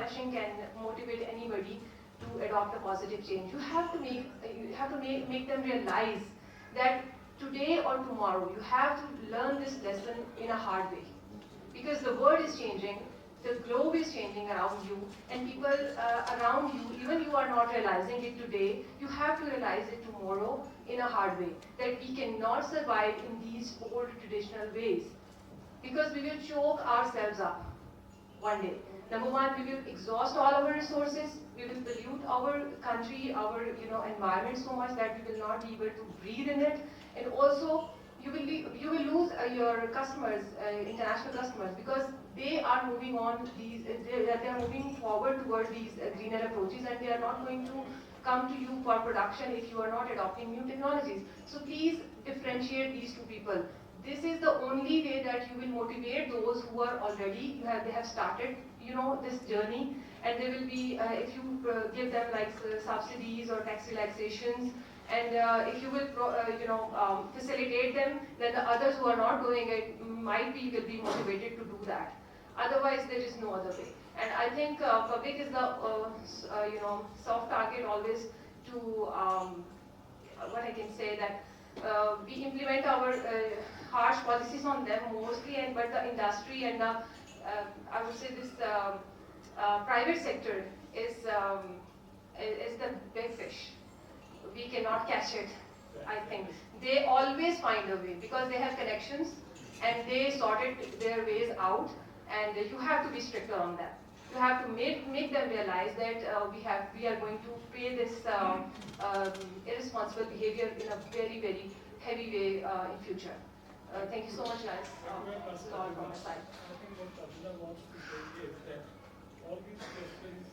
punishing can motivate anybody to adopt a positive change. You have to make them realize that today or tomorrow you have to learn this lesson in a hard way, because the world is changing, the globe is changing around you, and people around you, even you are not realizing it today, you have to realize it tomorrow in a hard way, that we cannot survive in these old traditional ways, because we will choke ourselves up one day. Number one, we will exhaust all our resources, we will pollute our country, our environment so much that we will not be able to breathe in it, and also you will lose your customers, international customers, because they are moving on they are moving forward towards these greener approaches, and they are not going to come to you for production if you are not adopting new technologies. So please differentiate these two people. This is the only way that you will motivate those who are already, they have started, this journey, and they will be, if you give them like subsidies or tax relaxations, and if you will, facilitate them, then the others who are not doing it will be motivated to do that. Otherwise, there is no other way. And I think public is the, soft target always to, what I can say, that we implement our harsh policies on them mostly, but the industry and the, I would say this private sector is the big fish. We cannot catch it, I think. They always find a way because they have connections and they sorted their ways out, and you have to be stricter on them. You have to make them realize that we are going to pay this irresponsible behavior in a very, very heavy way in future. Thank you so much, guys. That's all from my side. I think what Abdullah wants to say is that all these questions,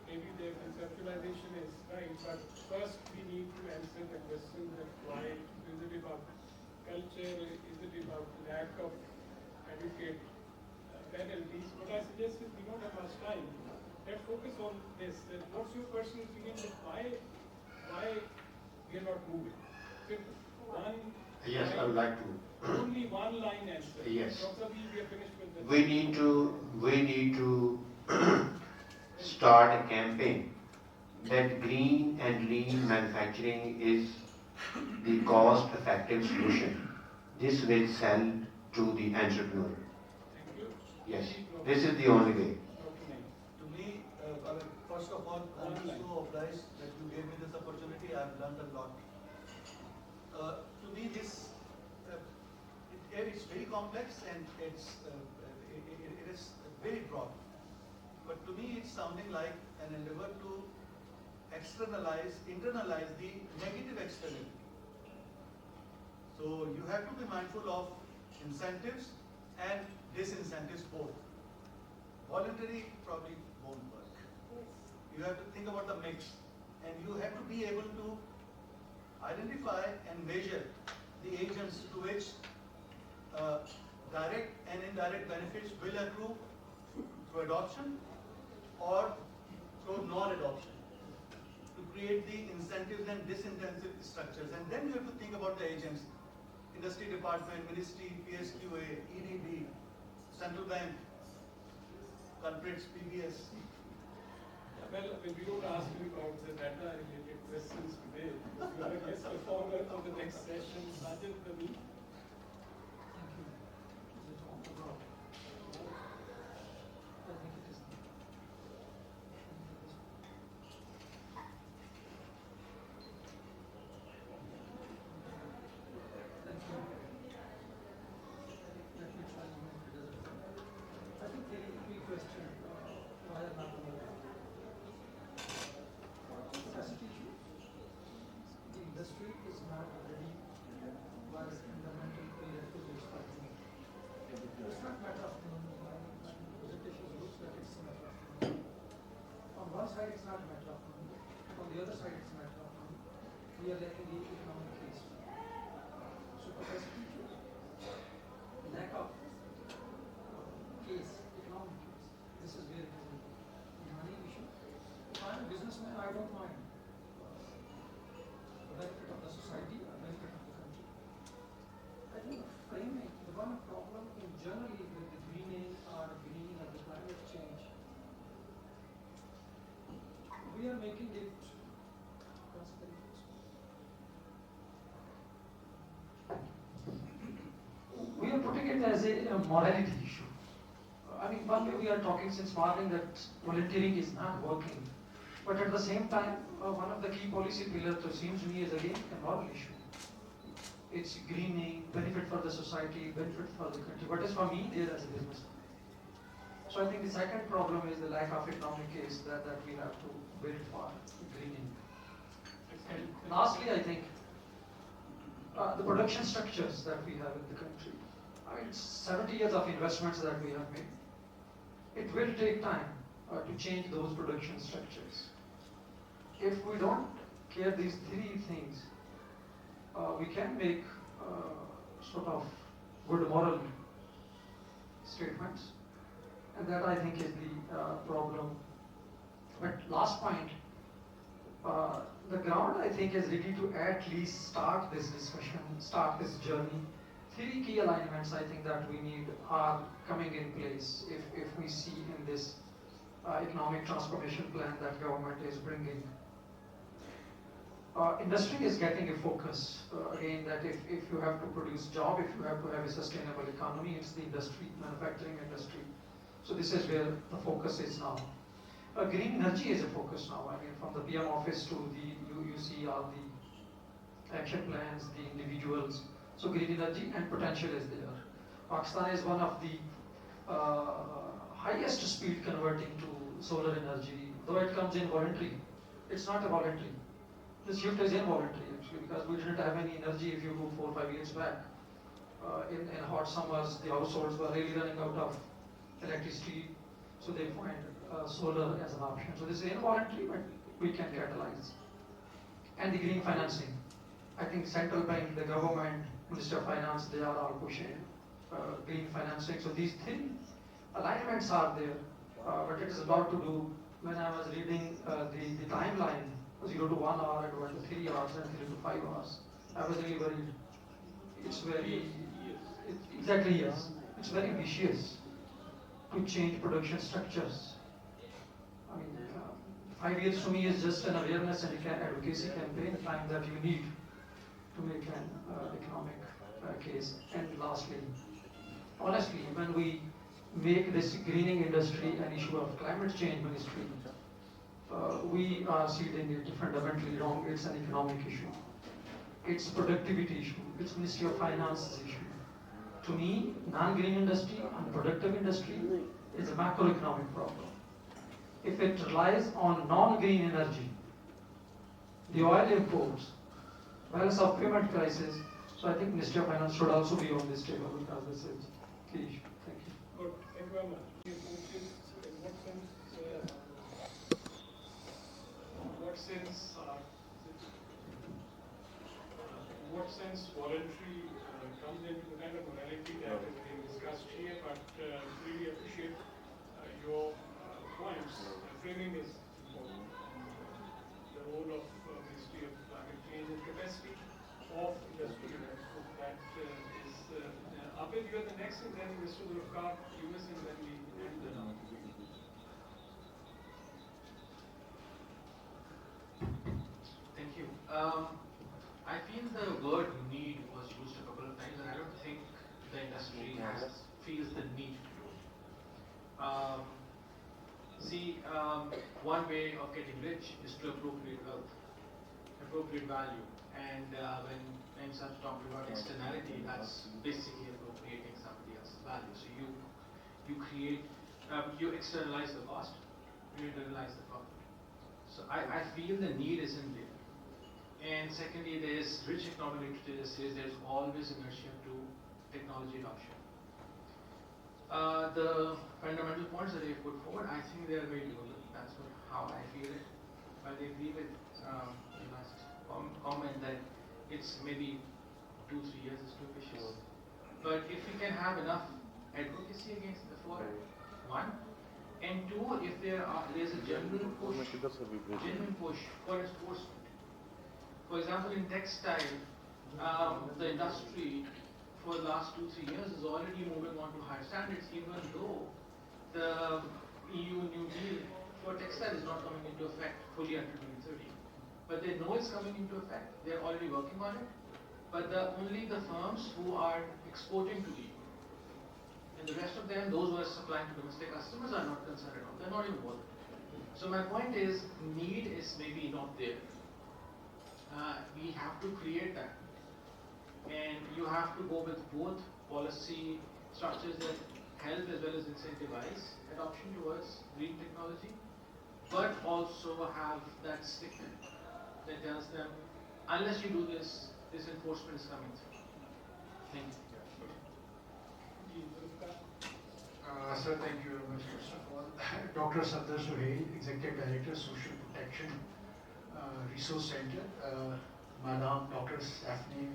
maybe their conceptualization is right, but first we need to answer the question that why is it about culture, is it about lack of adequate penalties? What I suggest is we don't have much time. Let's focus on this. That what's your personal opinion that why we are not moving? Simple. Yes, I would like to. Only one line answer. Yes. We are finished with this. We need to start a campaign that green and lean manufacturing is the cost-effective solution. This will sell to the entrepreneur. Thank you. Yes, this is the only way. To me, first of all, I'm so obliged that you gave me this opportunity. I've learned a lot. To me, this it's very complex and it is very broad. But to me, it's something like an endeavor to internalize the negative externality. So you have to be mindful of incentives and disincentives both. Voluntary probably won't work. You have to think about the mix, and you have to be able to identify and measure the agents to which direct and indirect benefits will accrue through adoption or through non-adoption, to create the incentives and disincentive structures. And then you have to think about the agents: industry department, ministry, PSQA, EDB, central bank, culprits, PBS. Well, we don't ask you about the data-related questions today. You are a guest performer for the next session. Sajid, Amin. We are letting the economic case. So capacity issues, lack of case, economic case. This is where it is the money issue. If I am a businessman, I don't mind the benefit of the society, the benefit of the country. I think framing, the one problem in generally with the greening or greening of the climate change we are making it cost benefits. We are putting it as a morality issue. I mean, one way we are talking since morning that volunteering is not working. But at the same time, one of the key policy pillars, it seems to me, is again a moral issue. It's greening, benefit for the society, benefit for the country. What is for me there as a businessman? So I think the second problem is the lack of economic case that we have to build for greening. And lastly, I think the production structures that we have in the country. I mean, it's 70 years of investments that we have made. It will take time to change those production structures. If we don't care these three things, we can make sort of good moral statements, and that I think is the problem. But last point, the ground I think is ready to at least start this discussion, start this journey. Three key alignments I think that we need are coming in place if we see in this economic transformation plan that government is bringing. Industry is getting a focus, again, that if you have to produce job, if you have to have a sustainable economy, it's the industry, manufacturing industry. So this is where the focus is now. Green energy is a focus now. I mean, from the PM office to you see all the action plans, the individuals. So green energy and potential is there. Pakistan is one of the highest speed converting to solar energy, though it comes in voluntary. It's not a voluntary. This shift is involuntary actually, because we didn't have any energy if you go 4 or 5 years back. In hot summers, the households were really running out of electricity, so they find solar as an option. So this is involuntary, but we can catalyze. And the green financing. I think central bank, the government, Minister of Finance, they are all pushing green financing. So these three alignments are there, but it is about to do. When I was reading the timeline, 0 to 1 hour, and 1 to 3 hours, and 3 to 5 hours, I was really worried. It's very, exactly yes, it's very vicious to change production structures. I mean, 5 years to me is just an awareness and advocacy campaign time that you need to make an economic case. And lastly, honestly, when we make this greening industry an issue of climate change ministry, we are seeding it fundamentally wrong. It's an economic issue. It's productivity issue. It's Ministry of Finance's issue. To me, non-green industry, unproductive industry is a macroeconomic problem. If it relies on non-green energy, the oil imports, balance of payment crisis, so I think Ministry of Finance should also be on this table because this is key issue. Thank you. Good. Thank you very much. In what sense voluntary comes into the kind of morality that is being discussed here, but really appreciate your points. Framing is important. The role of Ministry of Climate Change and capacity of industry. So that is Amin, you are the next, and then Mr. Zulifqar, Younas, and then we end the round. Thank you. I feel the word need was used a couple of times, and I don't think the industry feels the need to do it. One way of getting rich is to appropriate wealth, appropriate value, and when Naeem talked about externality, that's basically appropriating somebody else's value. So you create, you externalize the cost, you internalize the profit. So I feel the need isn't there. And secondly, there's rich economic literature that says there's always inertia to technology adoption. The fundamental points that they put forward, I think they are very doable. That's how I feel it. But I agree with the last comment that it's maybe 2-3 years is too ambitious. But if we can have enough advocacy against the for one, and two, if there's a genuine push for enforcement. For example, in textile, the industry for the last 2-3 years is already moving on to higher standards, even though the EU New Deal for textile is not coming into effect fully fully until 2030. But they know it's coming into effect. They're already working on it. But only the firms who are exporting to the EU. And the rest of them, those who are supplying to domestic customers, are not concerned at all. They're not even bothered. So my point is, need is maybe not there. We have to create that. And you have to go with both policy structures that help as well as incentivize adoption towards green technology, but also have that stickman that tells them, unless you do this, this enforcement is coming through. Thank you. Sir, thank you very much. First of all, Dr. Sadr Suhail, Executive Director, Social Protection Resource Center, Madam Dr. Stephanie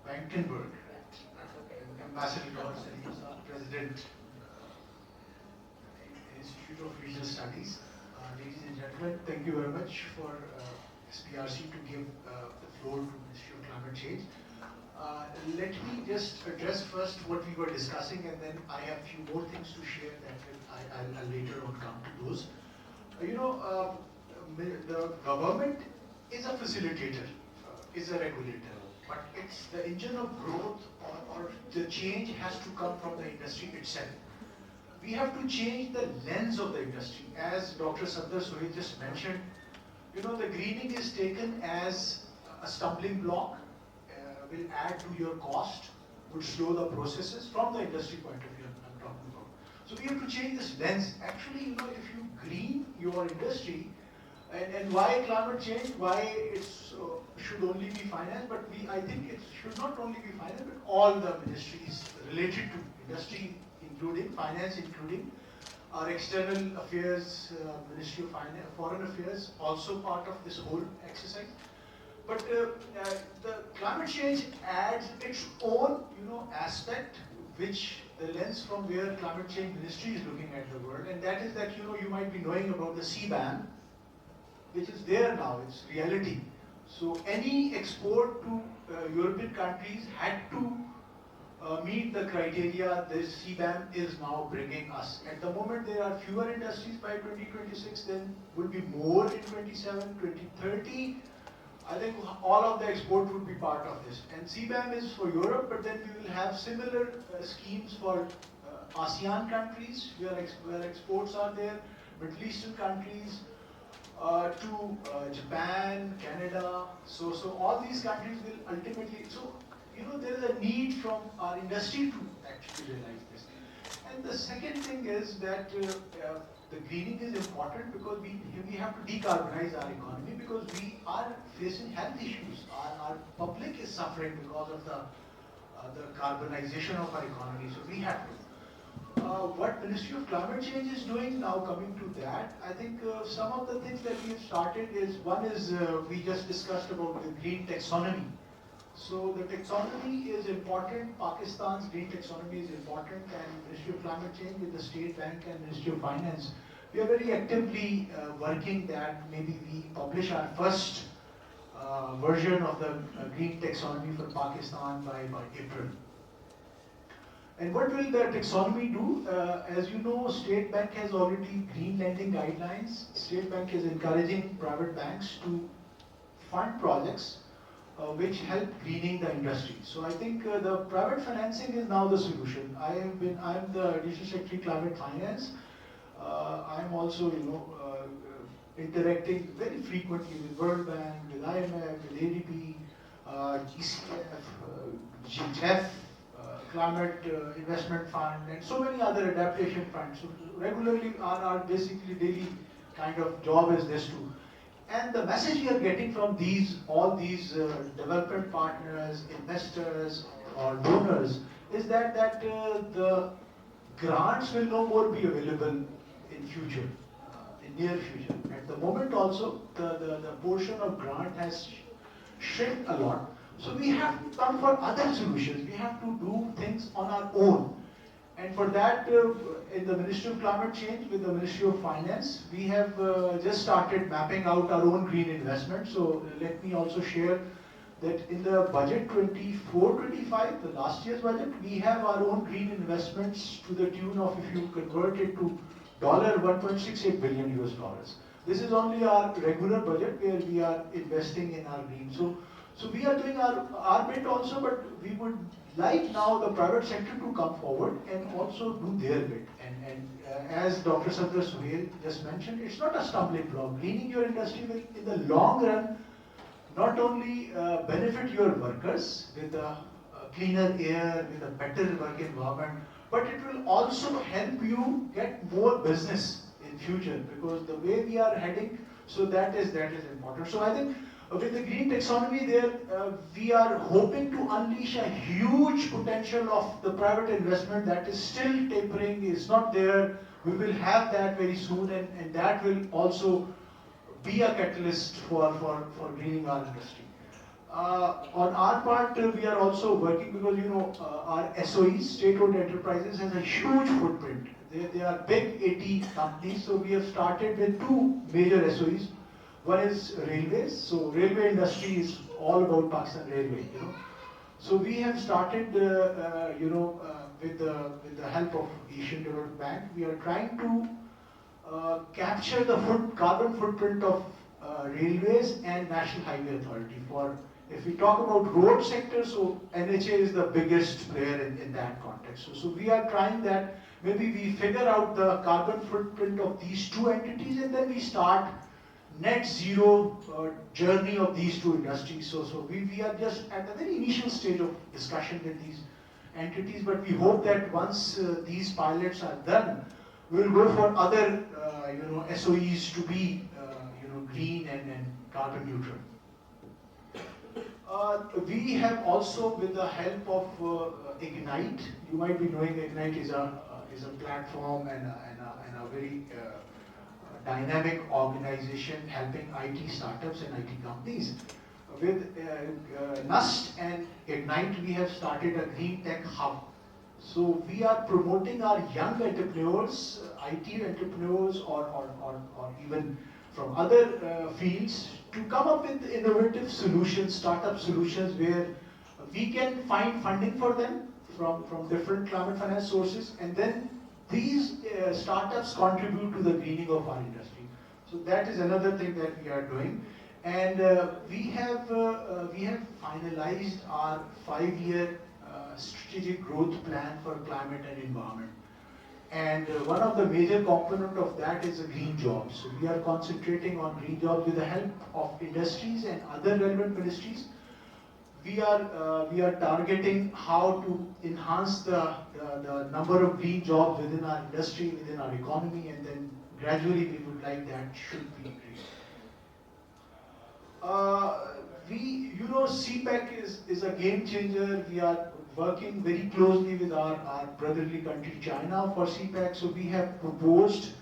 Blankenburg, Ambassador Dr. Saleem, President, Institute of Regional Studies. Ladies and gentlemen, thank you very much for SPRC to give the floor to Ministry of Climate Change. Let me just address first what we were discussing, and then I have a few more things to share that I'll later on come to those. The government is a facilitator, is a regulator, but it's the engine of growth or the change has to come from the industry itself. We have to change the lens of the industry. As Dr. Sadr Suhail just mentioned, the greening is taken as a stumbling block, will add to your cost, will slow the processes from the industry point of view I'm talking about. So we have to change this lens. Actually, if you green your industry, and why climate change, why it should only be finance, but I think it should not only be finance, but all the ministries related to industry, including finance, including our external affairs, Ministry of Finance, Foreign Affairs, also part of this whole exercise. But the climate change adds its own, aspect, which the lens from where climate change ministry is looking at the world, and that is that you might be knowing about the CBAM, which is there now. It's reality. So any export to European countries had to meet the criteria this CBAM is now bringing us. At the moment, there are fewer industries by 2026. Then will be more in 27, 2030. I think all of the export would be part of this. And CBAM is for Europe, but then we will have similar schemes for ASEAN countries, where exports are there, Middle Eastern countries, to Japan, Canada. So all these countries will ultimately, there is a need from our industry to actually realize this. And the second thing is that the greening is important because we have to decarbonize our economy, because we are facing health issues. Our public is suffering because of the carbonization of our economy. So we have to. What Ministry of Climate Change is doing now, coming to that, I think some of the things that we have started is, one is we just discussed about the green taxonomy. So the taxonomy is important. Pakistan's green taxonomy is important, and Ministry of Climate Change with the State Bank and Ministry of Finance, we are very actively working that maybe we publish our first version of the green taxonomy for Pakistan by April. And what will the taxonomy do? As you know, State Bank has already green lending guidelines. State Bank is encouraging private banks to fund projects which help greening the industry. So I think the private financing is now the solution. I'm the Additional Secretary Climate Finance. I'm also, interacting very frequently with World Bank, with IMF, with ADB, GCF, GTF, Climate Investment Fund, and so many other adaptation funds. So regularly, our basically daily kind of job is this too. And the message we are getting from all these development partners, investors, or donors is that the grants will no more be available in future, in near future. At the moment also, the portion of grant has shrunk a lot. So we have to come for other solutions. We have to do things on our own. And for that, in the Ministry of Climate Change, with the Ministry of Finance, we have just started mapping out our own green investment. So let me also share that in the budget 24-25, the last year's budget, we have our own green investments to the tune of, if you convert it to $1.68 billion US dollars. This is only our regular budget where we are investing in our green. So we are doing our bit also, but we would like now the private sector to come forward and also do their bit. And as Dr. Sadr Suhail just mentioned, it's not a stumbling block. Greening your industry will, in the long run, not only benefit your workers with a cleaner air, with a better work environment, but it will also help you get more business in future, because the way we are heading, so that is important. So I think with the green taxonomy there, we are hoping to unleash a huge potential of the private investment that is still tapering, is not there. We will have that very soon, and that will also be a catalyst for greening our industry. On our part, we are also working, because our SOEs, state-owned enterprises, has a huge footprint. They are big 80 companies, so we have started with two major SOEs. One is railways, so railway industry is all about Pakistan Railway, So we have started, with the help of Asian Development Bank, we are trying to capture the carbon footprint of railways and National Highway Authority. If we talk about road sector, so NHA is the biggest player in that context. So we are trying that. Maybe we figure out the carbon footprint of these two entities, and then we start net zero journey of these two industries. So we are just at the very initial stage of discussion with these entities, but we hope that once these pilots are done, we'll go for other SOEs to be green and carbon neutral. We have also, with the help of Ignite, you might be knowing Ignite is a platform and a very dynamic organization helping IT startups and IT companies. With NUST and Ignite, we have started a Green Tech Hub. So we are promoting our young entrepreneurs, IT entrepreneurs, or even from other fields, to come up with innovative solutions, startup solutions, where we can find funding for them from different climate finance sources, and then these startups contribute to the greening of our industry. So that is another thing that we are doing. And we have finalized our 5-year strategic growth plan for climate and environment. And one of the major component of that is the green jobs. So we are concentrating on green jobs with the help of industries and other relevant ministries. We are targeting how to enhance the number of green jobs within our industry, within our economy, and then gradually we would like that should be increased. CPEC is a game changer. We are working very closely with our brotherly country China for CPEC. So we have proposed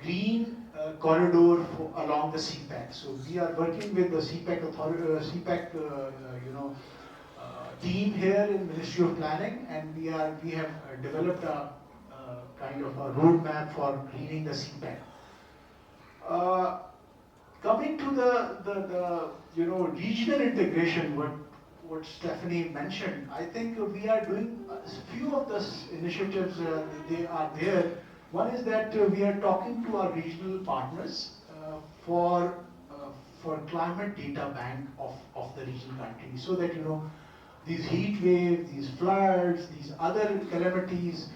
green corridor along the CPEC. So we are working with the CPEC authority, team here in Ministry of Planning, and we have developed a kind of a roadmap for greening the CPEC. Coming to the regional integration, what Stephanie mentioned, I think we are doing a few of the initiatives. They are there. One is that we are talking to our regional partners for climate data bank of the regional country, so that these heat waves, these floods, these other calamities,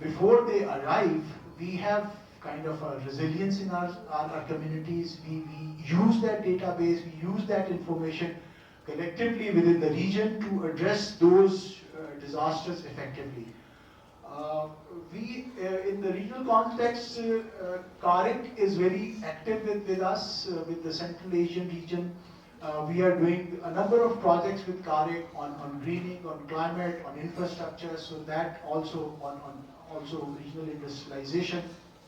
before they arrive, we have kind of a resilience in our communities. We use that database, we use that information collectively within the region to address those disasters effectively. In the regional context, CARIC is very active with us, with the Central Asian region. We are doing a number of projects with CARIC on greening, on climate, on infrastructure, so that also also regional industrialization,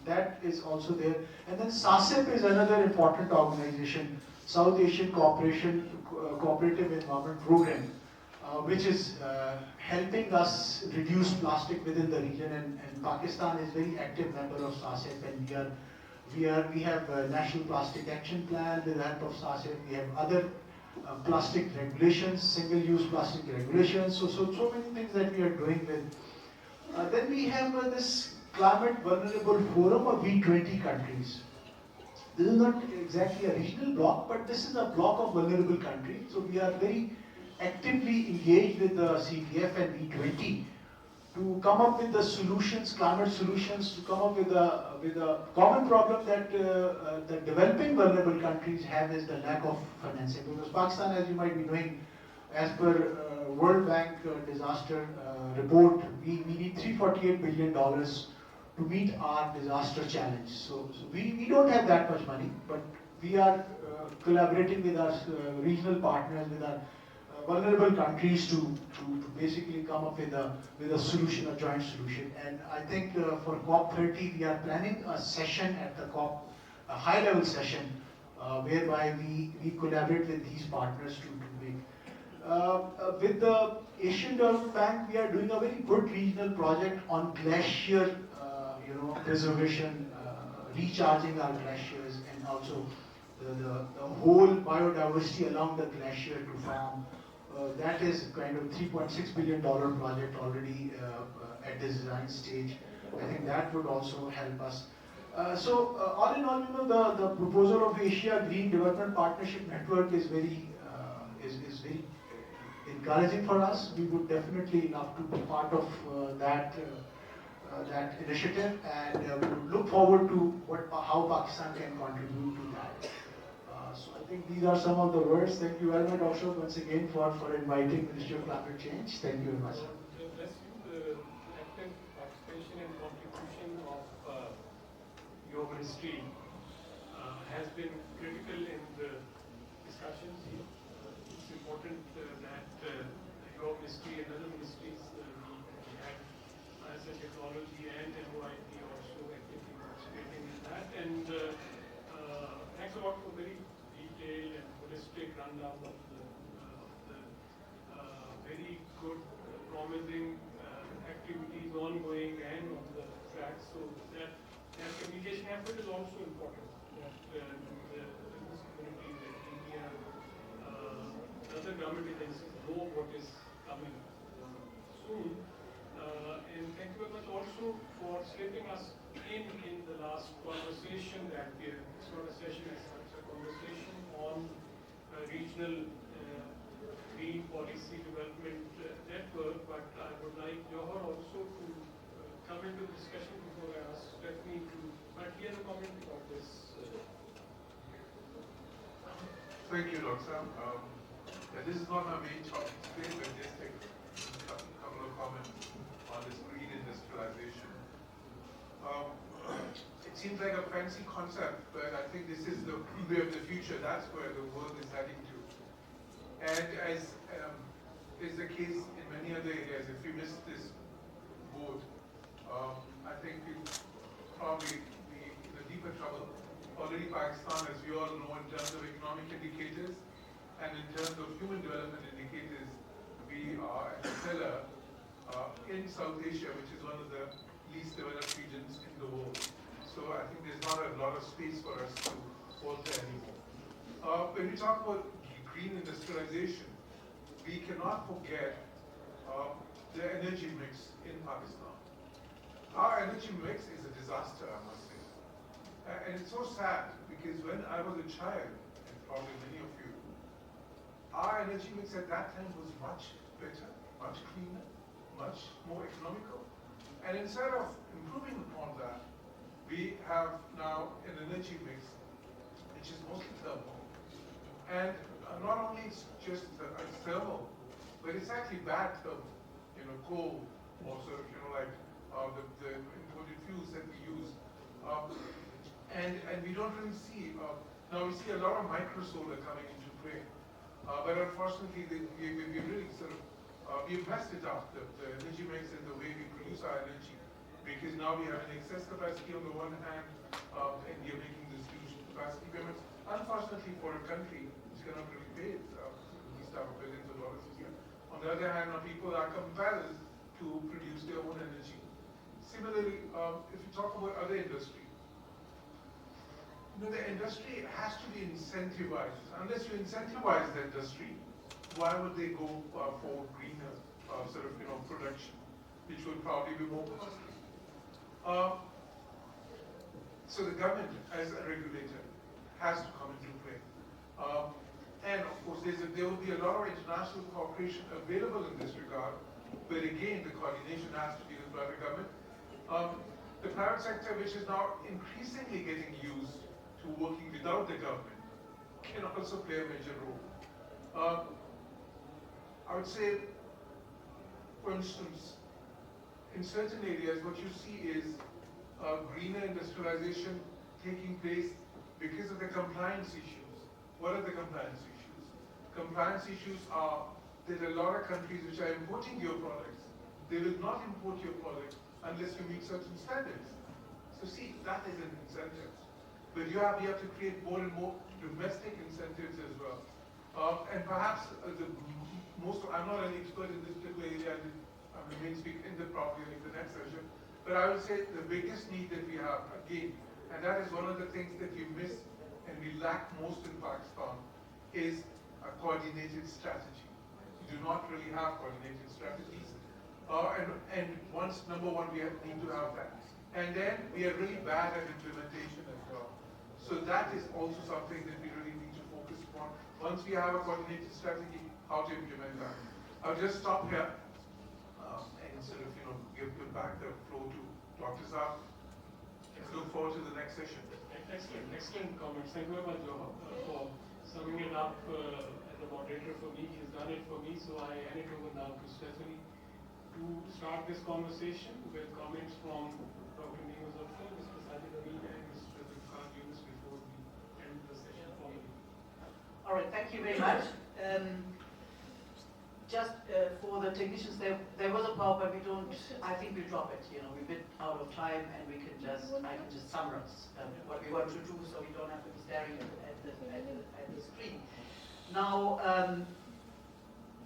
that is also there. And then SASIP is another important organization, South Asian Cooperative Environment Program, which is helping us reduce plastic within the region, and Pakistan is very active member of SASIP, and we have a National Plastic Action Plan with the help of SASIP. We have other plastic regulations, single-use plastic regulations, so many things that we are doing with. Then we have this Climate Vulnerable Forum of V20 countries. This is not exactly a regional bloc, but this is a bloc of vulnerable countries. So we are very actively engaged with the CTF and V20 to come up with the solutions, climate solutions, to come up with a common problem that the developing vulnerable countries have is the lack of financing. Because Pakistan, as you might be knowing, as per World Bank disaster report, we need $348 billion to meet our disaster challenge. So we don't have that much money, but we are collaborating with our regional partners, with our vulnerable countries to basically come up with a solution, a joint solution. And I think for COP30 we are planning a session at the COP, a high-level session, whereby we collaborate with these partners to make. With the Asian Development Bank, we are doing a very good regional project on glacier, preservation, recharging our glaciers, and also the whole biodiversity along the glacier to farm. That is kind of $3.6 billion project already at the design stage. I think that would also help us. All in all, the proposal of Asia Green Development Partnership Network is very encouraging for us. We would definitely love to be part of that initiative, and we would look forward to how Pakistan can contribute to that. So I think these are some of the words. Thank you very much also once again for inviting Ministry of Climate Change. Thank you very much. Bless you. The active participation and contribution of your ministry has been critical in the discussions here. It's important that your ministry and other ministries we had science and technology and MOIP also actively participating in that. And thanks a lot for very detailed and holistic rundown of the very good, promising activities ongoing and on the track. So that communication effort is also important. That the business community, the media, other government agencies know what is coming soon. And thank you very much also for slipping us in the last conversation that it's not a session as such, a conversation on regional green policy development network, but I would like Jauhar also to come into the discussion before I ask Stephanie to, but he has a comment about this. Thank you, Dr. This is not my main topic today, but just take a couple of comments on this green industrialization. It seems like a fancy concept, but I think this is the way of the future. That's where the world is heading to. And as is the case in many other areas, if we miss this boat, I think we'll probably be in a deeper trouble. Already Pakistan, as we all know, in terms of economic indicators and in terms of human development indicators, we are a pillar in South Asia, which is one of the least developed regions in the world. So I think there's not a lot of space for us to alter anymore. When we talk about green industrialization, we cannot forget the energy mix in Pakistan. Our energy mix is a disaster, I must say. And it's so sad because when I was a child, and probably many of you, our energy mix at that time was much better, much cleaner, much more economical. And instead of improving upon that, we have now an energy mix which is mostly thermal. And not only it's just it's thermal, but it's actually bad thermal. Coal, also, like the imported fuels that we use. And we don't really see, now we see a lot of micro solar coming into play. But unfortunately, we really sort of, we've messed it up, the energy mix and the way we produce our energy. Because now we have an excess capacity on the one hand, and we are making this huge capacity payments. Unfortunately for a country which cannot really pay these type of billions of dollars a year. On the other hand, now people are compelled to produce their own energy. Similarly, if you talk about other industry, the industry has to be incentivized. Unless you incentivize the industry, why would they go for greener production, which would probably be more costly? So the government, as a regulator, has to come into play. And of course, there will be a lot of international cooperation available in this regard, but again, the coordination has to be with the private government. The private sector, which is now increasingly getting used to working without the government, can also play a major role. I would say, for instance, in certain areas, what you see is greener industrialization taking place because of the compliance issues. What are the compliance issues? Compliance issues are that a lot of countries which are importing your products, they will not import your product unless you meet certain standards. So see, that is an incentive. But we have to create more and more domestic incentives as well. And perhaps I'm not an expert in this particular area, I may speak in the next session, but I would say the biggest need that we have, again, and that is one of the things that we miss and we lack most in Pakistan, is a coordinated strategy. We do not really have coordinated strategies. And number one, we need to have that. And then we are really bad at implementation as well. So that is also something that we really need to focus upon. Once we have a coordinated strategy, how to implement that. I'll just stop here and sort of, give back the floor to Dr. Zafar. Let's look forward to the next session. Excellent comments. Thank you very much, Jauhar, for summing it up as a moderator for me. He's done it for me, so I hand it over now to Stephanie to start this conversation with comments from Dr. Naeem, Zafar, Mr. Sajid, Amin, and Mr. Zulifqar Younas before we end the session formally. All right, thank you very much. Just for the technicians, there was a power, but I think we drop it. We're a bit out of time, and I can just summarize what we want to do, so we don't have to be staring at the screen. Now,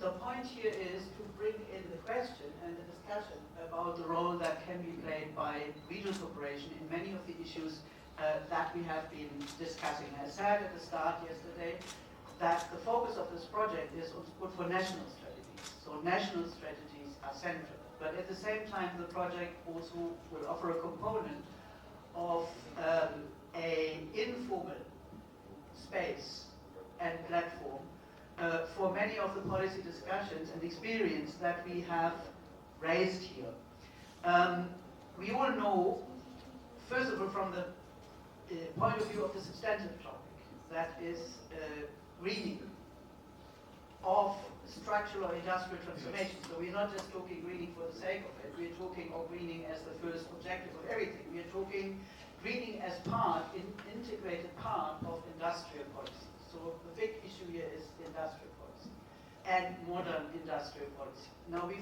the point here is to bring in the question and the discussion about the role that can be played by regional cooperation in many of the issues that we have been discussing. I said at the start yesterday that the focus of this project is for national strategies. So national strategies are central. But at the same time, the project also will offer a component of a informal space and platform for many of the policy discussions and experience that we have raised here. We all know, first of all, from the point of view of the substantive topic, that is greening of structural or industrial transformation. So we're not just talking greening for the sake of it, we're talking of greening as the first objective of everything. We're talking greening as integrated part of industrial policy. So the big issue here is industrial policy and modern industrial policy. Now we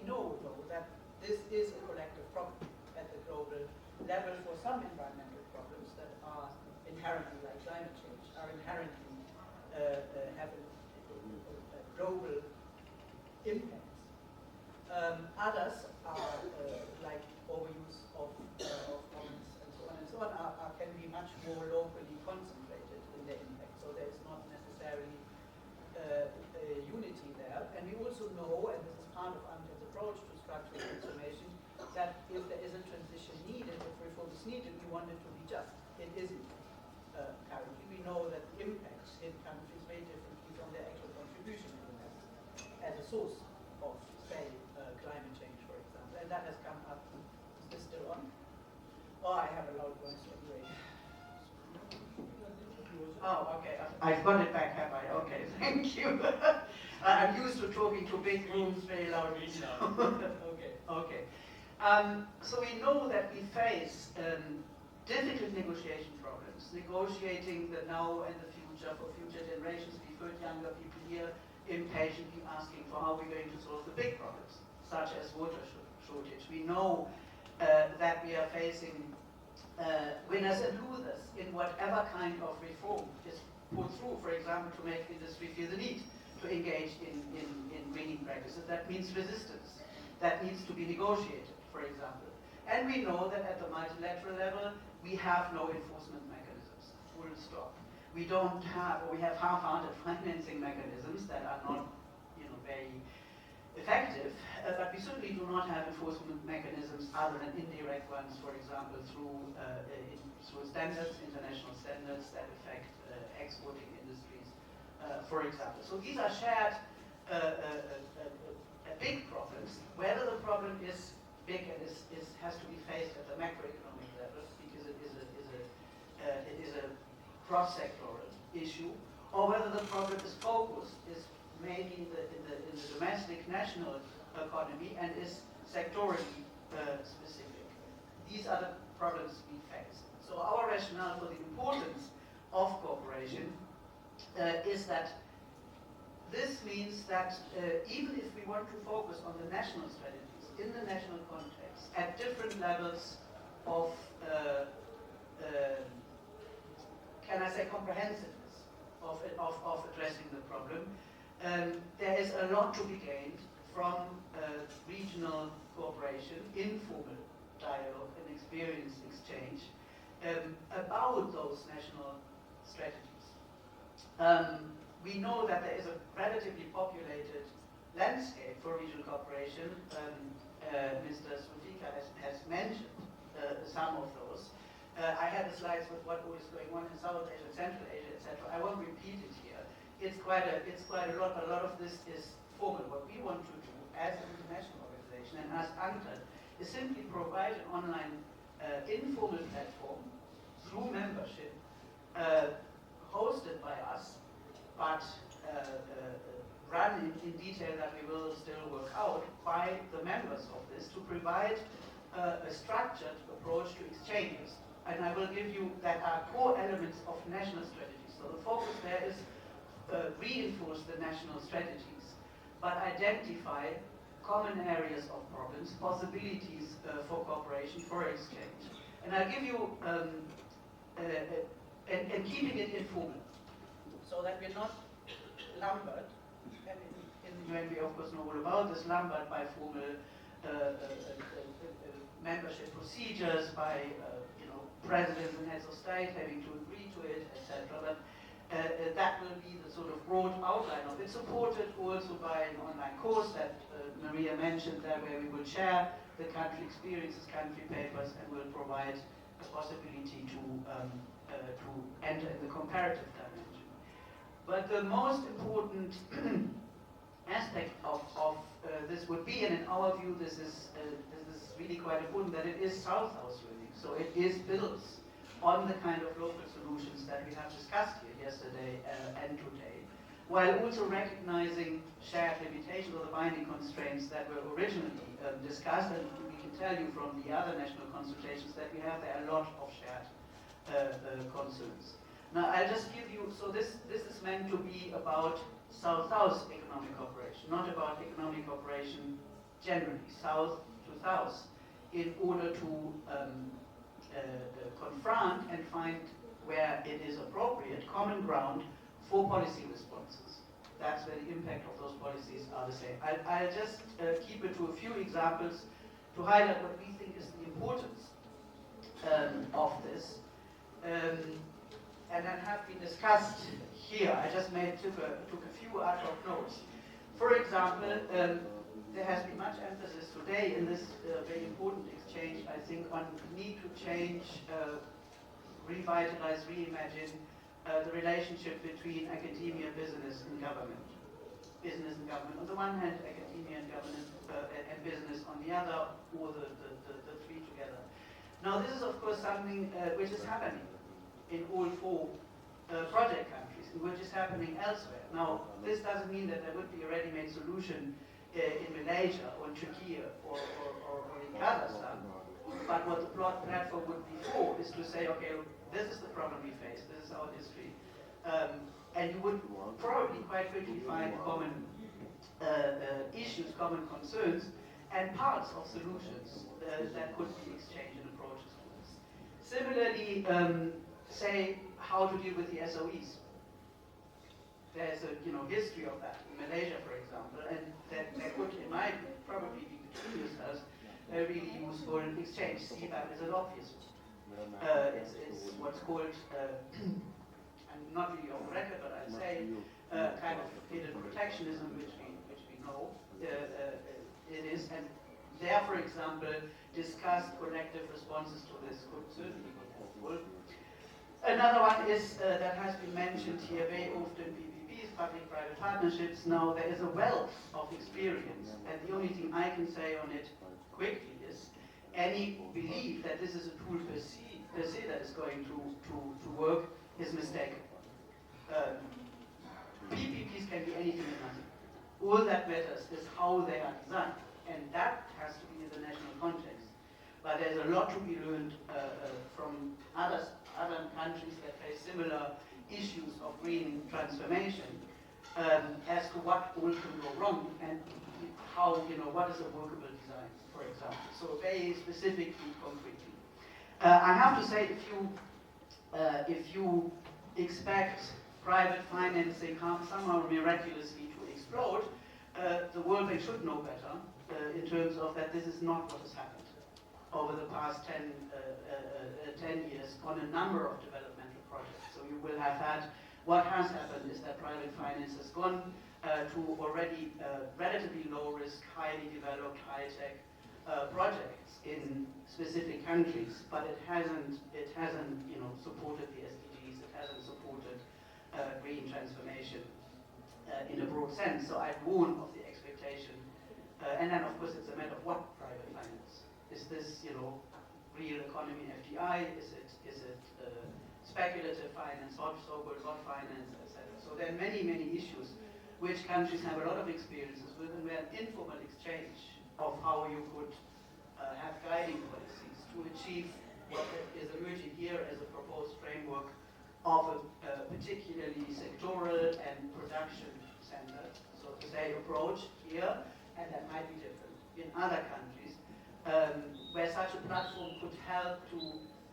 know though that this is a collective problem at the global level for some environmental problems that are inherently, like climate change, are inherently have a global impact. Others are like overuse of commons and so on, can be much more locally concentrated in their impact. So there is not necessarily a unity there. And we also know, and this is part of UNCTAD's approach to structural transformation, that if there is a transition needed, if reform is needed, we want it to be just. It isn't currently. We know that the impacts in countries very differently from their actual contribution to that as a source of, say, climate change, for example. And that has come up. Is this still on? Oh, I have a loud voice anyway. Oh, okay. I've got it back, have I? Okay, thank you. I'm used to talking to big rooms very loudly. Okay. So we know that we face difficult negotiation problems, negotiating the now and the future for future generations. We've heard younger people here impatiently asking for how we're going to solve the big problems, such as water shortage. We know that we are facing winners and losers in whatever kind of reform is put through, for example, to make industry feel the need to engage in greening practices. That means resistance. That needs to be negotiated, for example. And we know that at the multilateral level, we have no enforcement mechanisms, full stop. We don't have, or we have half-hearted financing mechanisms that are not, very effective, but we certainly do not have enforcement mechanisms other than indirect ones, for example, through standards, international standards that affect exporting industries, for example. So these are shared big problems. Whether the problem is big and has to be faced at the macroeconomic level because it is a cross-sectoral issue, or whether the problem is focused, is maybe in the domestic national economy and is sectorally specific. These are the problems we face. So our rationale for the importance of cooperation is that this means that even if we want to focus on the national strategies in the national context at different levels of, can I say, comprehensiveness of addressing the problem, there is a lot to be gained from regional cooperation, informal dialogue and experience exchange about those national strategies. We know that there is a relatively populated landscape for regional cooperation. Mr. Zulifqar has mentioned some of those. I had the slides with what is going on in South Asia, Central Asia, etc. I won't repeat it here. It's quite a lot, but a lot of this is formal. What we want to do as an international organization and as UNCTAD is simply provide an online informal platform through membership hosted by us, but run in detail that we will still work out by the members of this to provide a structured approach to exchanges. And I will give you that are core elements of national strategies. So the focus there is reinforce the national strategies, but identify common areas of problems, possibilities for cooperation, for exchange. And I'll give you, and keeping it informal, so that we're not lumbered, and in the UN we of course know all about this, lumbered by formal membership procedures, by presidents and heads of state having to agree to it, etc. But that will be the sort of broad outline of it, supported also by an online course that Maria mentioned there, where we will share the country experiences, country papers, and will provide a possibility to enter in the comparative dimension. But the most important aspect of this would be, and in our view this is really quite important, that it is South-South really. So it is built on the kind of local solutions that we have discussed here yesterday and today, while also recognizing shared limitations or the binding constraints that were originally discussed. And we can tell you from the other national consultations that we have there a lot of shared concerns. Now I'll just give you, so this is meant to be about South-South economic cooperation, not about economic cooperation generally, South to South, in order to confront and find where it is appropriate common ground for policy responses. That's where the impact of those policies are the same. I'll just keep it to a few examples to highlight what we think is the importance of this. And that have been discussed here. I just took a few ad hoc notes. For example, there has been much emphasis today in this very important exchange, I think, on the need to change, revitalize, reimagine the relationship between academia, business, and government. Business and government on the one hand, academia and government and business on the other, or the three together. Now this is of course something which is happening in all four project countries, and which is happening elsewhere. Now this doesn't mean that there would be a ready-made solution in Malaysia or in Turkey or in Kazakhstan. But what the platform would be for is to say, okay, this is the problem we face, this is our history. And you would probably quite quickly find common issues, common concerns, and parts of solutions that could be exchanged in approaches to this. Similarly, say how to deal with the SOEs. There's a history of that in Malaysia, for example, and there could, in my view, probably be between yourselves a really useful exchange. CBAM is an obvious one. It's what's called, I'm not really on record, but I'd say kind of hidden protectionism, which we No, it is, and there, for example, discussed collective responses to this could certainly be helpful. Another one is, that has been mentioned here very often, PPPs, public-private partnerships. Now, there is a wealth of experience, and the only thing I can say on it quickly is any belief that this is a tool per se that is going to work is mistaken. PPPs can be anything and nothing. All that matters is how they are designed, and that has to be in the national context. But there's a lot to be learned from other countries that face similar issues of green transformation as to what all can go wrong and how, what is a workable design, for example. So very specifically, concretely. I have to say, if you expect private financing somehow miraculously to explode, the World Bank should know better in terms of that this is not what has happened over the past 10 years on a number of developmental projects. So you will have had, what has happened is that private finance has gone to already relatively low risk, highly developed, high-tech projects in specific countries, but it hasn't supported the SDGs, it hasn't supported green transformation in a broad sense. So I'd warn of the expectation, and then of course it's a matter of what private finance. Is this, real economy FDI? Is it speculative finance, so-called hot finance, etc.? So there are many, many issues which countries have a lot of experiences with, and where an informal exchange of how you could have guiding policies to achieve what is emerging here as a proposed framework of a particularly sectoral and production-centered, so to say, approach here, and that might be different in other countries, where such a platform could help to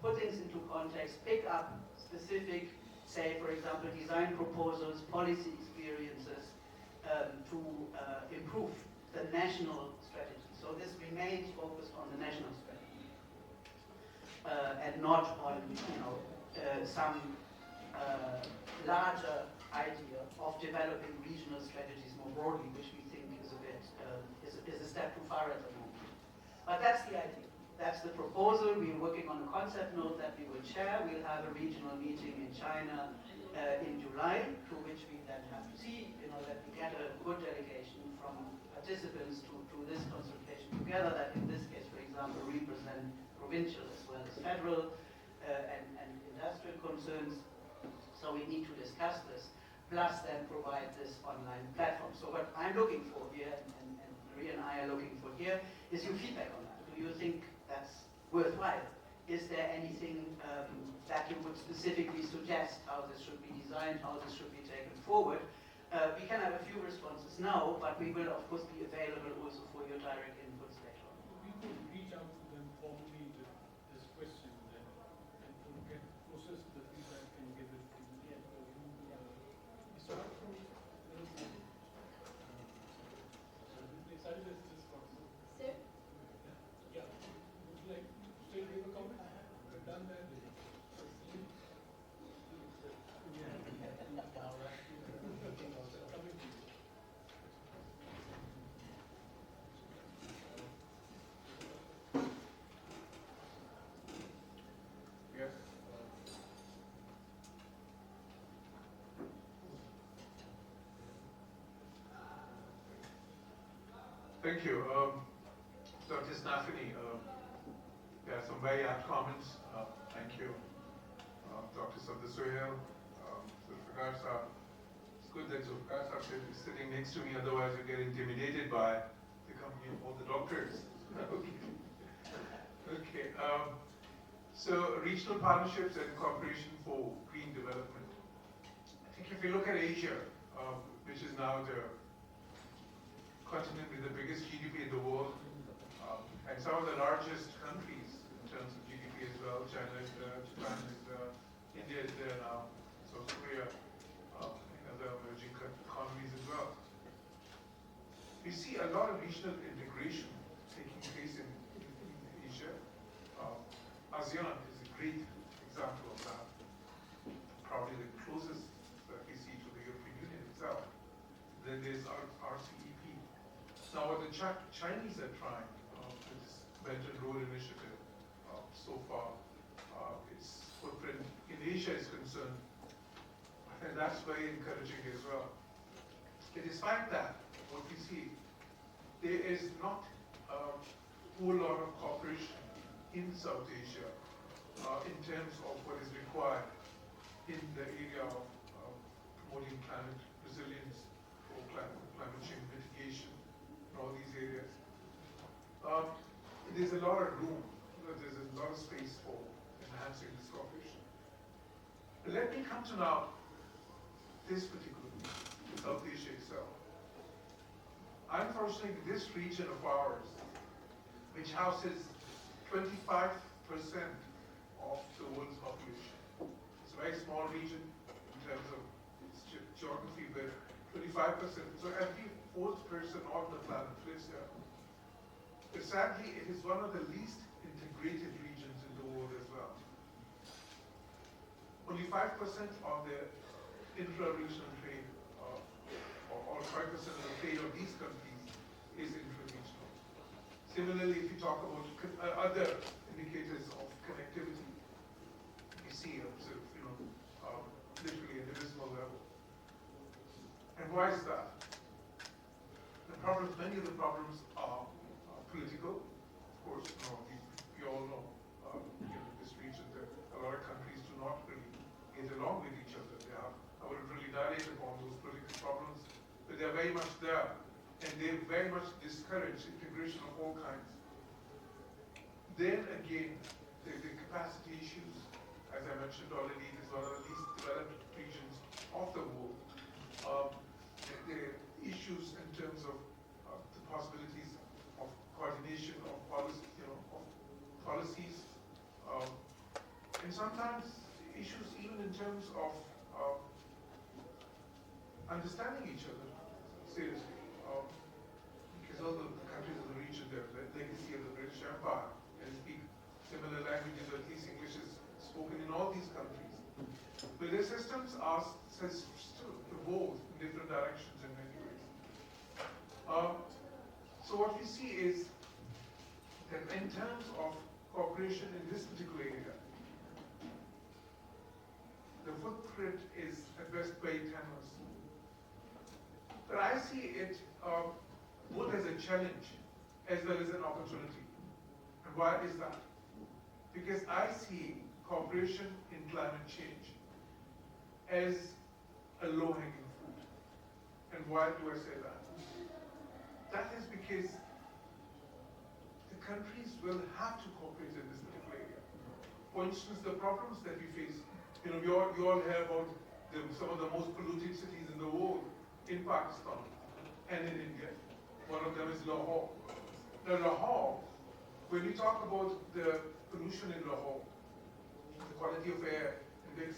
put things into context, pick up specific, say, for example, design proposals, policy experiences, to improve the national strategy. So this remains focused on the national strategy, and not on, some larger idea of developing regional strategies more broadly, which we think is a bit is a step too far at the moment. But that's the idea. That's the proposal. We're working on a concept note that we will share. We'll have a regional meeting in China in July, to which we then have to see, that we get a good delegation from participants to this consultation together, that in this case, for example, represent provincial as well as federal and industrial concerns. So we need to discuss this, plus then provide this online platform. So what I'm looking for here, and Maria and I are looking for here, is your feedback on that. Do you think that's worthwhile? Is there anything that you would specifically suggest how this should be designed, how this should be taken forward? We can have a few responses now, but we will of course be available also for your direct inputs later on. We could reach out to them formally with this question then, and to get process the feedback and give it to you. Start from Sajid has just got some. Sir? Yeah. Would you like to still give a comment? We've done that. Yes. Thank you. Dr. Snafini, there are some very apt comments. Thank you. Dr. Sadasuhel, Zulifqar sir. It's good that Zulifqar sir is sitting next to me, otherwise you get intimidated by the company of all the doctors. Okay. So regional partnerships and cooperation for green development. I think if you look at Asia, which is now the continent with the biggest GDP in the world, and some of the largest countries in terms of GDP as well. China is there, Japan is there, India is there now, South Korea, and other emerging economies as well. We see a lot of regional integration taking place in Asia. ASEAN is a great example of that. Probably the closest that we see to the European Union itself. Then there's our RCEP, Chinese are trying with this Belt and Road Initiative so far. Its footprint in Asia is concerned, and that's very encouraging as well. But despite that, what we see, there is not a whole lot of cooperation in South Asia in terms of what is required in the area of promoting climate resilience or climate change mitigation in all these areas. There's a lot of room, there's a lot of space for enhancing this cooperation. But let me come to now this particular region, South Asia itself. Unfortunately, this region of ours, which houses 25% of the world's population, it's a very small region in terms of its geography, but 25%. So every fourth person on the planet lives there. But sadly, it is one of the least integrated regions in the world as well. Only 5% of the intra-regional trade, or 5% of the trade of these countries is intra-regional. Similarly, if you talk about other indicators of connectivity, you see literally at a dismal level. And why is that? Many of the problems are political. Of course, we all know in this region that a lot of countries do not really get along with each other. I wouldn't really dilate upon those political problems, but they're very much there, and they very much discourage integration of all kinds. Then again, the capacity issues, as I mentioned already, is one of the least developed regions of the world. The issues in terms of the possibilities of coordination of policies, and sometimes issues even in terms of understanding each other seriously. Because all the countries of the region, their legacy of the British Empire, and speak similar languages, or at least English is spoken in all these countries. But their systems are still evolved in different directions in many ways. So what we see is that in terms of cooperation in this particular area, the footprint is at best very tenuous. But I see it both as a challenge as well as an opportunity. And why is that? Because I see cooperation in climate change as a low-hanging fruit. And why do I say that? That is because the countries will have to cooperate in this particular area. For instance, the problems that we face, you all hear about some of the most polluted cities in the world in Pakistan and in India. One of them is Lahore. Now Lahore, when you talk about the pollution in Lahore, the quality of air index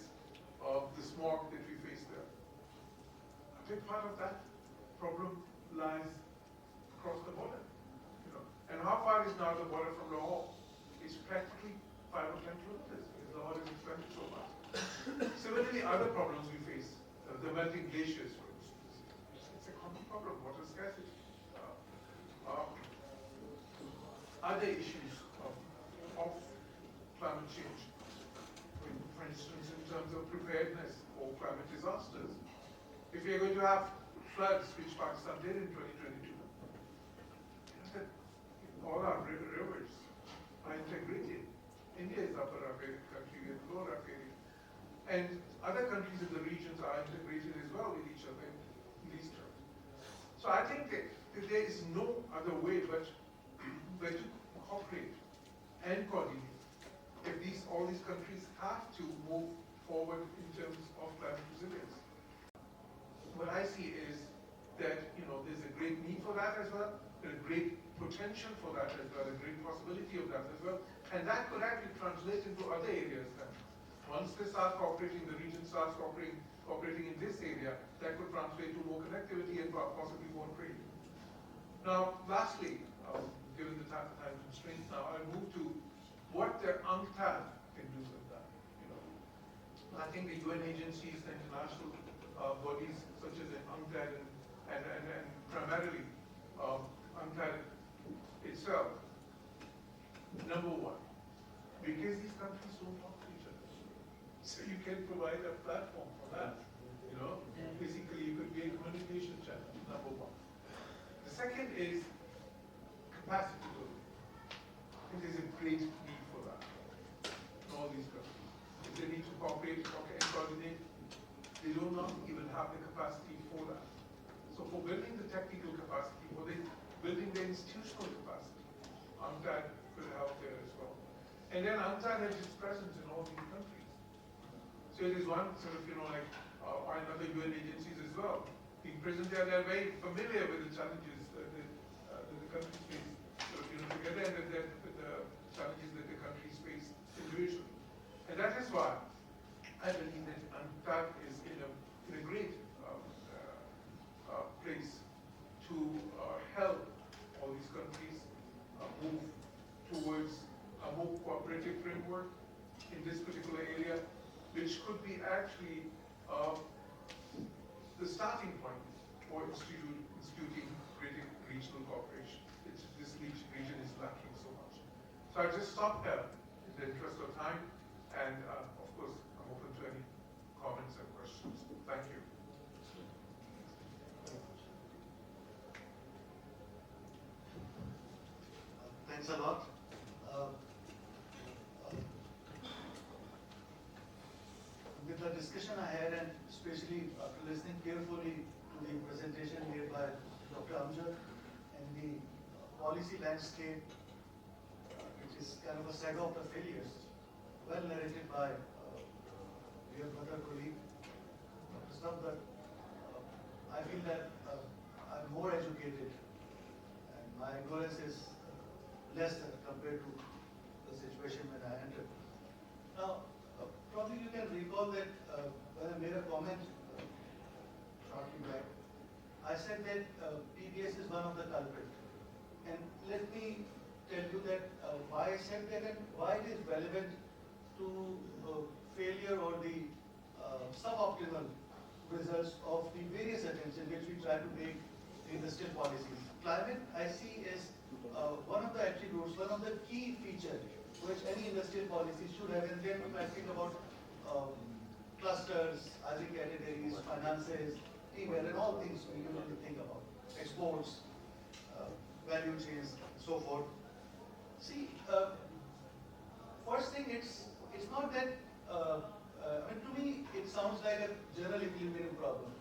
of the smog that we face there, a big part of that problem lies across the border. And how far is now the border from Lahore? It's practically 5 or 10 kilometers, because Lahore is expanded so much. Similarly, other problems we face, the melting glaciers, for instance. It's a common problem, water scarcity. Other issues of climate change, for instance, in terms of preparedness for climate disasters. If we are going to have floods, which Pakistan did in 2022, all our rivers are integrated. India is upper riparian country, we have lower riparian. And other countries in the regions are integrated as well with each other in these terms. So I think that there is no other way but to cooperate and coordinate. If all these countries have to move forward in terms of climate resilience. What I see is that there's a great need for that as well, there's a great potential for that as well, a great possibility of that as well, and that could actually translate into other areas then. Once they start cooperating, the region starts cooperating in this area, that could translate to more connectivity and possibly more trade. Now, lastly, given the time constraints now, I'll move to what the UNCTAD can do with that. I think the UN agencies, the international bodies such as the UNCTAD and primarily UNCTAD itself. Number one, because these countries don't talk to each other. So you can provide a platform for that. You know, basically you could be a communication channel, number one. The second is capacity building. I think there's a great need for that in all these countries. If they need to cooperate and coordinate, they do not even have the capacity for that. So for building the technical capacity, for building the institutional capacity, UNCTAD could help there as well. And then UNCTAD has its presence in all these countries. So it is one sort of, like other UN agencies as well. Being present there, they're very familiar with the challenges that the countries face sort of, together, and then with the challenges that the countries face individually. And that is why I believe that UNCTAD is in a great place to help all these countries move towards a more cooperative framework in this particular area, which could be actually the starting point for instituting greater regional cooperation. This region is lacking so much. So I'll just stop here in the interest of time, and of course, I'm open to any comments and questions. Thank you. Thanks a lot. With the discussion I had, and especially after listening carefully to the presentation made by Dr. Amjad and the policy landscape, which is kind of a saga of the failures, well narrated by your brother colleague, Dr. Stabdar, I feel that I'm more educated and my ignorance is lesser compared to the situation when I entered. Now, probably you can recall that when I made a comment shortly back, I said that PBS is one of the culprits. And let me tell you that why I said that and why it is relevant to failure or the suboptimal results of the various attempts in which we try to make industrial policies. Climate, I see, is one of the attributes, one of the key features which any industrial policy should have. And then when I think about clusters, housing categories, finances, teamwear, and all things we usually think about, exports, value chains, so forth. See, first thing, it's not that, to me, it sounds like a general equilibrium problem.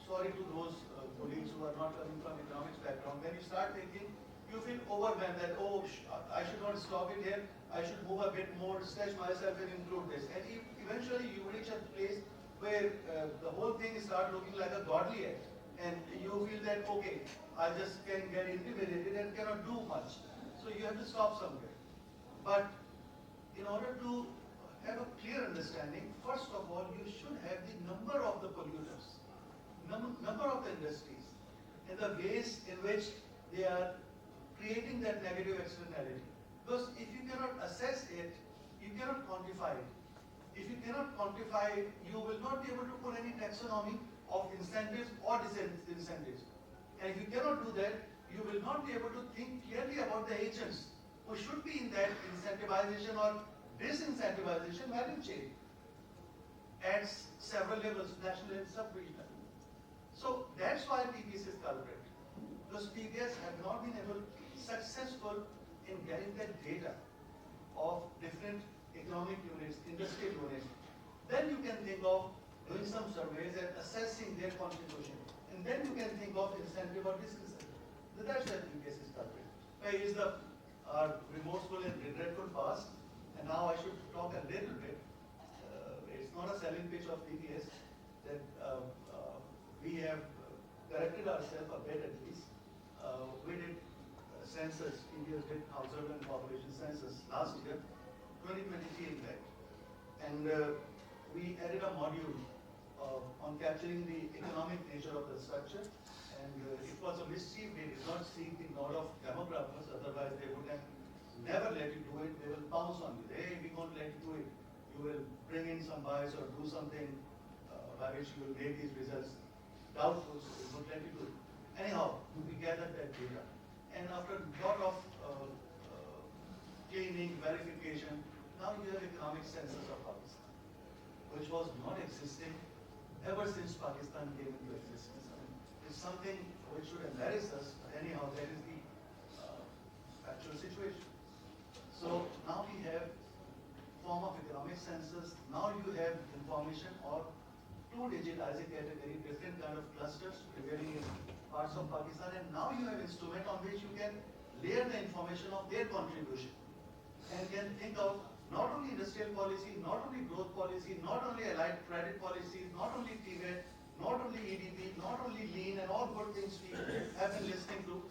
Sorry to those colleagues who are not coming from economics background. When you start thinking, you feel overwhelmed that, oh, I should not stop it here, I should move a bit more, stretch myself and include this. And eventually you reach a place where the whole thing starts looking like a godly act. And you feel that, okay, I just can get intimidated and cannot do much. So you have to stop somewhere. But in order to have a clear understanding, first of all, you should have the number of the polluters, number of the industries, and the ways in which they are creating that negative externality. Because if you cannot assess it, you cannot quantify it. If you cannot quantify it, you will not be able to put any taxonomy of incentives or disincentives. And if you cannot do that, you will not be able to think clearly about the agents who should be in that incentivization or disincentivization value chain at several levels, national and sub-regional. So that's why PBS is culprit. Because PBS have not been able successful in getting that data of different economic units, industrial units. Then you can think of doing some surveys and assessing their contribution. And then you can think of incentive or disincentive. That's why PBS is culprit. It is the remorseful and regretful past. And now I should talk a little bit. It's not a selling pitch of PBS that we have corrected ourselves a bit at least. We did census, India did household and population census last year, 2023 in fact. And we added a module on capturing the economic nature of the structure. And it was a mischief. They did not seek the nod of demographers, otherwise they would have never let you do it. They will pounce on you. Hey, we won't let you do it. You will bring in some bias or do something by which you will make these results doubtful, so they won't let you do it. Anyhow, we gathered that data. and after a lot of cleaning, verification, now you have economic census of Pakistan, which was not existing ever since Pakistan came into existence. I mean, it's something which should embarrass us, but anyhow, that is the actual situation. So now we have form of economic census. Now you have information of 2-digit as a category, different kind of clusters prevailing in parts of Pakistan, and now you have instrument on which you can layer the information of their contribution and can think of not only industrial policy, not only growth policy, not only allied credit policies, not only TVET, not only EDP, not only lean and all good things we have been listening to,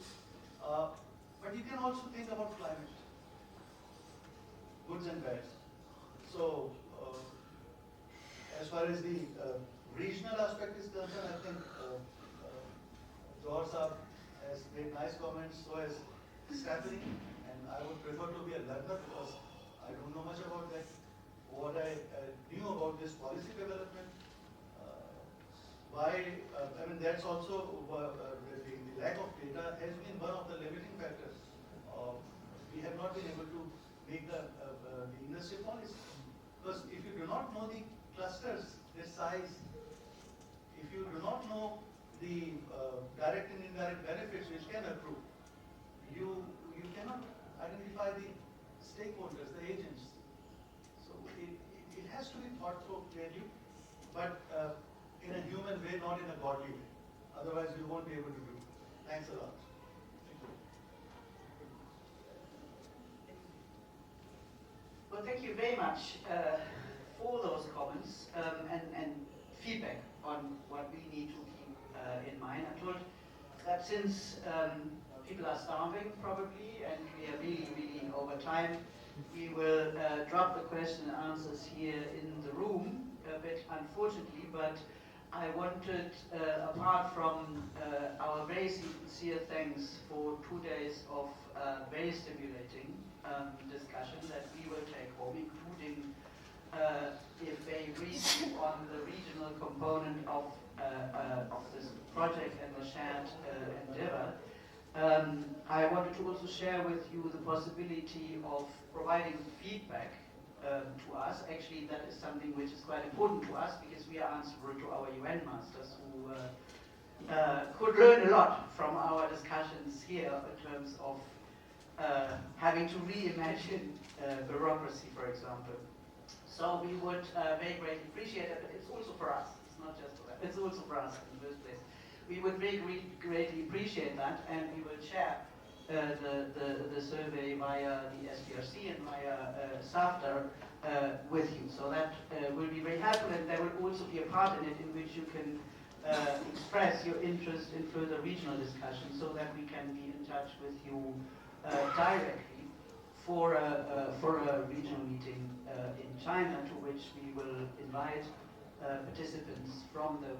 but you can also think about climate, goods and bads. So, as far as the regional aspect is concerned, I think Jauhar Saab has made nice comments, so has Stephanie, and I would prefer to be a learner because I don't know much about that. What I knew about this policy development, I mean that's also the lack of data has been one of the limiting factors. We have not been able to make the industrial policy. Because if you do not know the clusters, their size, if you do not know the direct and indirect benefits which can accrue, you cannot identify the stakeholders, the agents. So it has to be thought through clearly, but in a human way, not in a godly way. Otherwise, you won't be able to do it. Thanks a lot. Well, thank you very much for those comments and feedback on what we need to keep in mind. I'm told that since people are starving probably and we are really over time, we will drop the question and answers here in the room a bit unfortunately, but I wanted, apart from our very sincere thanks for 2 days of very stimulating discussion that we will take home, including if they read on the regional component of this project and the shared endeavor. I wanted to also share with you the possibility of providing feedback to us. Actually, that is something which is quite important to us because we are answerable to our UN masters who could learn a lot from our discussions here in terms of having to reimagine bureaucracy, for example. So we would very greatly appreciate it, but it's also for us. It's not just for them. It's also for us in the first place. We would very greatly appreciate that, and we will share the survey via the SPRC and via SAFTR with you. So that will be very helpful, and there will also be a part in it in which you can express your interest in further regional discussions so that we can be in touch with you directly for a regional meeting in China, to which we will invite participants from the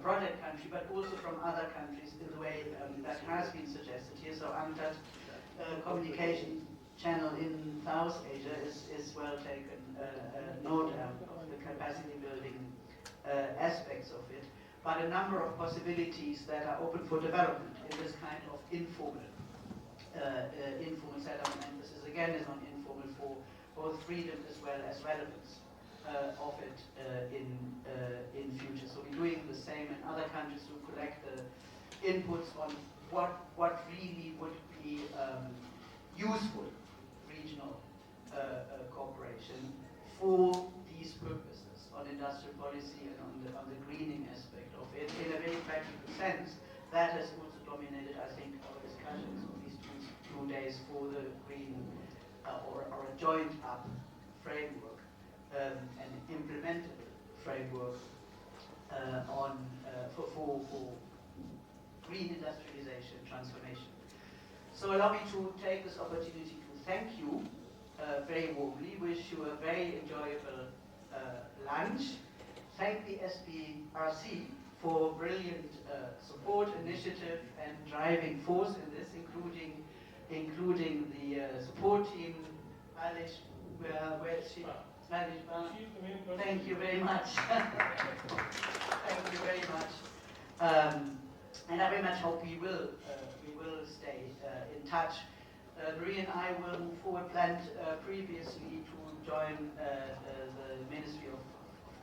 project country, but also from other countries in the way that has been suggested here. So UNCTAD communication channel in South Asia is well taken note of the capacity building aspects of it, but a number of possibilities that are open for development in this kind of informal setup, and emphasis again is on informal for both freedom as well as relevance of it in future. So we're doing the same in other countries to collect the inputs on what really would be useful regional cooperation for these purposes on industrial policy and on the greening aspect of it in a very practical sense. That has also dominated, I think, our discussions of these two days for the green or a joined up framework, an implementable framework for green industrialization transformation. So allow me to take this opportunity to thank you very warmly, wish you a very enjoyable lunch, thank the SPRC for brilliant support, initiative and driving force in this, including the support team, Alish, where is she? Thank you very much. Thank you very much. And I very much hope we will stay in touch. Marie and I will move forward, planned previously to join the Ministry of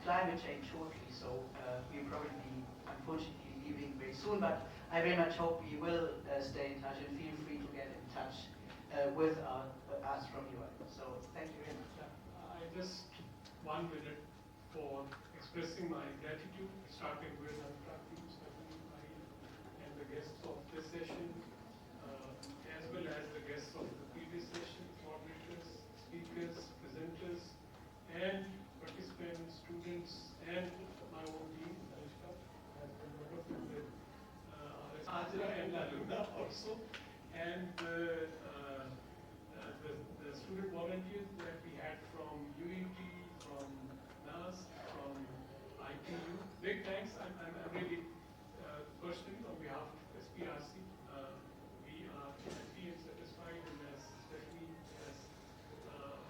Climate Change shortly, so we'll probably be, unfortunately, leaving very soon, but I very much hope we will stay in touch, and feel free to get in touch with us from UN. So thank you very much. I just 1 minute for expressing my gratitude, starting with and the guests of this session, as well as the guests of the previous session, moderators, speakers, presenters, and participants, students, and my own team, Zulifqar, has been wonderful with Ajra and Laluna also, and the student volunteers that we had from UNT, from NAS, from ITU. Big thanks. I'm really personally on behalf of SPRC, we are happy and satisfied, and as Stephanie has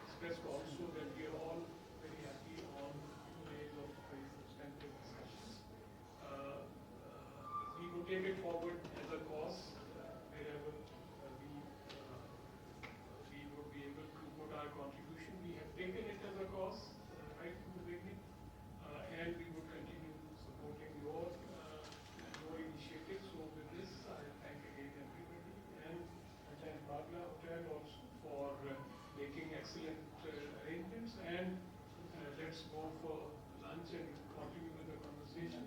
expressed also that we are all very happy on 2 days of very substantive discussions. We will take it forward as a cause wherever we would be able to put our contribution. We have taken it as a cause right from the beginning, and we would continue supporting your initiative. So with this, I thank again everybody, and I thank Bagla Hotel also for making excellent arrangements. And let's go for lunch and continue with the conversation.